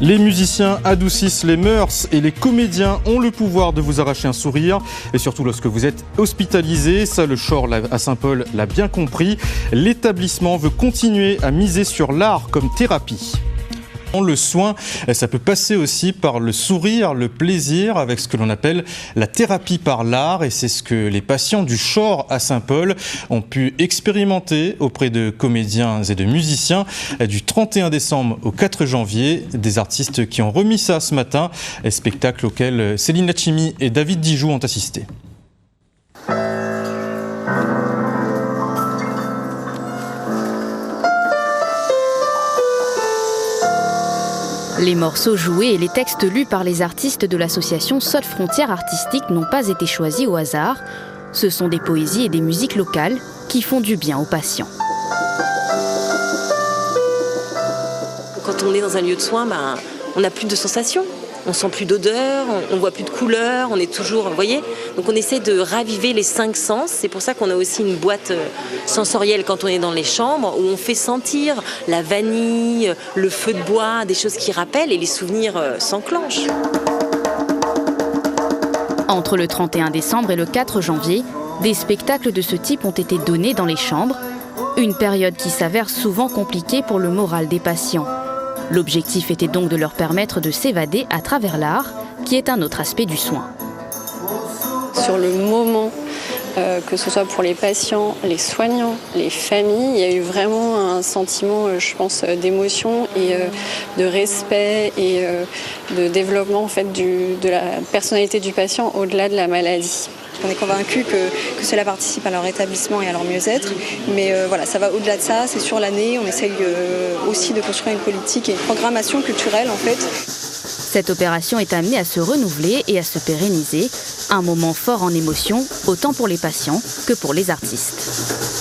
Les musiciens adoucissent les mœurs et les comédiens ont le pouvoir de vous arracher un sourire. Et surtout lorsque vous êtes hospitalisé, ça le Chor à Saint-Paul l'a bien compris. L'établissement veut continuer à miser sur l'art comme thérapie. Le soin, ça peut passer aussi par le sourire, le plaisir, avec ce que l'on appelle la thérapie par l'art. Et c'est ce que les patients du Chor à Saint-Paul ont pu expérimenter auprès de comédiens et de musiciens du 31 décembre au 4 janvier. Des artistes qui ont remis ça ce matin, spectacle auquel Céline Lachimi et David Dijoux ont assisté. Les morceaux joués et les textes lus par les artistes de l'association Sot Frontières Artistiques n'ont pas été choisis au hasard. Ce sont des poésies et des musiques locales qui font du bien aux patients. Quand on est dans un lieu de soins, on n'a plus de sensations. On sent plus d'odeur, on voit plus de couleurs, on est toujours, vous voyez. Donc on essaie de raviver les 5 sens. C'est pour ça qu'on a aussi une boîte sensorielle quand on est dans les chambres où on fait sentir la vanille, le feu de bois, des choses qui rappellent et les souvenirs s'enclenchent. Entre le 31 décembre et le 4 janvier, des spectacles de ce type ont été donnés dans les chambres. Une période qui s'avère souvent compliquée pour le moral des patients. L'objectif était donc de leur permettre de s'évader à travers l'art, qui est un autre aspect du soin. Sur le moment, que ce soit pour les patients, les soignants, les familles, il y a eu vraiment un sentiment, je pense, d'émotion et de respect et de développement en fait, de la personnalité du patient au-delà de la maladie. On est convaincus que cela participe à leur établissement et à leur mieux-être. Mais voilà, ça va au-delà de ça, c'est sur l'année. On essaye aussi de construire une politique et une programmation culturelle en fait. Cette opération est amenée à se renouveler et à se pérenniser. Un moment fort en émotion, autant pour les patients que pour les artistes.